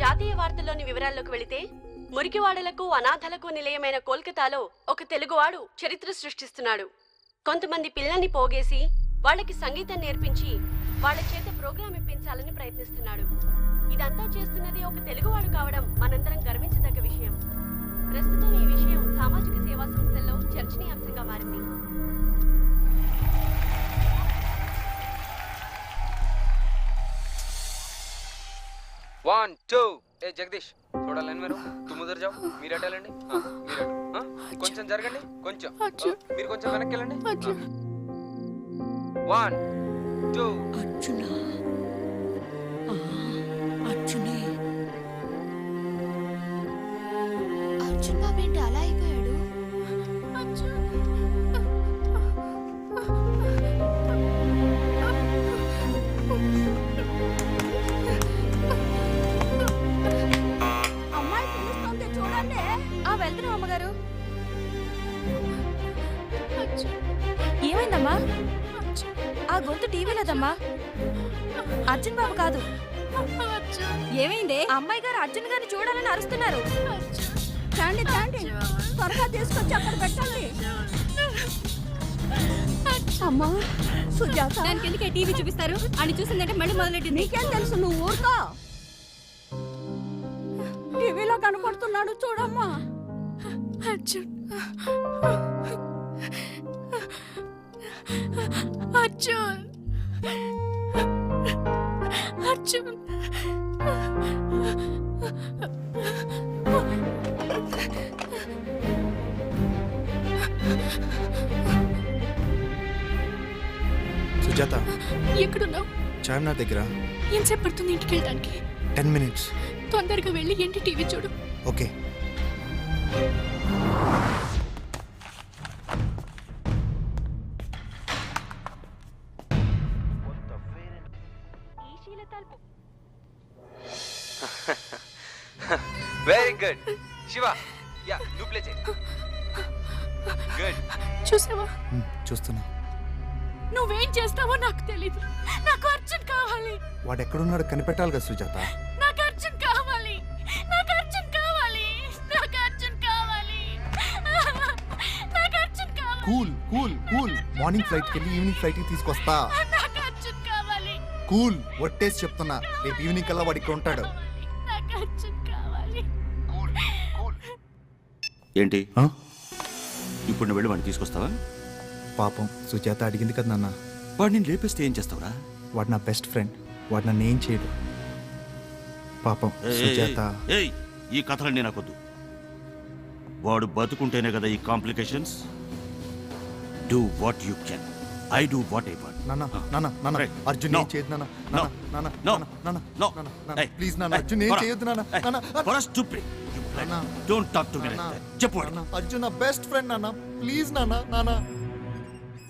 జాతీయ వార్తల్లోని వివరాల్లోకి వెళితే మురికివాడలకు అనాథలకు నిలయమైన కోల్కతాలో ఒక తెలుగువాడు చరిత్ర సృష్టిస్తున్నాడు. కొంతమంది పిల్లల్ని పోగేసి వాళ్ళకి సంగీతం నేర్పించి వాళ్ళ చేత ప్రోగ్రాం ఇప్పించాలని ప్రయత్నిస్తున్నాడు. ఇదంతా చేస్తున్నది ఒక తెలుగువాడు కావడం మనందరం గర్వించదగ్గ విషయం. ప్రస్తుతం ఈ విషయం సామాజిక సేవా సంస్థల్లో చర్చనీయాంశంగా మారింది. वन टू ए जगदीश थोड़ा लाइन में रहो तुम उधर जाओ మీరు అటు వెళ్ళండి మీరు అటు కొంచెం జరగండి కొంచెం మీరు కొంచెం వెనక్కి వెళ్ళండి 1 2 అర్జున అర్జునే అర్జున్ బాబు ఏంటి అలా అయిపోయాడు? అమ్మాయి పిలుస్తుంది చూడండి. వెళ్తున్నాం అమ్మగారు. ఏమైందమ్మా? ఆ గొంతు టీవీలోదమ్మా. అర్జున్ బాబు కాదు. ఏమైంది? అమ్మాయి గారు అర్జున్ గారిని చూడాలని అరుస్తున్నారు. తాండి తాండి త్వరగా తీసుకొచ్చి అక్కడ పెట్టండి. అమ్మా సుజాత, దానికి ఎందుకే టీవీ చూపిస్తారు? అని చూసిందంటే మళ్ళీ మొదలెట్టింది. నీకేం తెలుసు? నువ్వు ఊరుకో. టీవీలో కనపడుతున్నాడు చూడమ్మా. అర్జున్ అర్జున్ అర్జున్ సుజాత, ఎక్కడున్నావు? చార్మినార్ దగ్గర. ఎంతసేపు పడుతుంది ఇంటికి వెళ్ళడానికి? 10 minutes. తొందరగా వెళ్ళి ఏంటి టీవీ చూడు. Okay. Very good Shiva. Yeah నువ్వు ప్లే చేయి. గుడ్. చూసావా? చూస్తున్నా. నువ్వేం చేస్తావో నాకు తెలీదు. నాకు అర్జున్ కావాలి. వాడు ఎక్కడున్నాడు కనిపెట్టాలి కదా సుజాత. నాకు అర్జున్ కావాలి. నాకు అర్జున్ కావాలి. నాకు అర్జున్ కావాలి. నాకు అర్జున్ కావాలి. Cool cool cool. మార్నింగ్ ఫ్లైట్కి వెళ్ళి ఈవినింగ్ ఫ్లైట్కి తీసుకొస్తా. నాకు అర్జున్ కావాలి. కూల్. ఒట్టేసి చెప్తున్నా, రేపు ఈవినింగ్ కల్లా వాడు ఇక్కడ ఉంటాడు. నాకు అర్జున్ కావాలి. Cool cool. ఏంటి ఇప్పుడు నువ్వు వెళ్ళి వాడిని తీసుకొస్తావా? పాపం సుజాత అడిగింది కదా నాన్న. వాడు నేను లేపేస్తే ఏం చేస్తావురా? వాడు నా బెస్ట్ ఫ్రెండ్. వాడు నన్ను ఏం చేయడు. పాపం సుజాత. ఏయ్, ఈ కథలన్నీ నాకొద్దు. వాడు బతుకుంటేనే కదా ఈ complications. Do what you can. I do what I want. నాన్న నాన్న నాన్న అర్జున్ ఏం చేయదు నాన్న. నాన్న నాన్న నాన్న నాన్న నాన్న ప్లీజ్ నాన్న అర్జున్ ఏం చేయొద్దు నాన్న. నాన్న stupid. Don't talk to me. చెప్పు. అర్జున్ నా బెస్ట్ ఫ్రెండ్ నాన్న. ప్లీజ్ నాన్న నాన్న.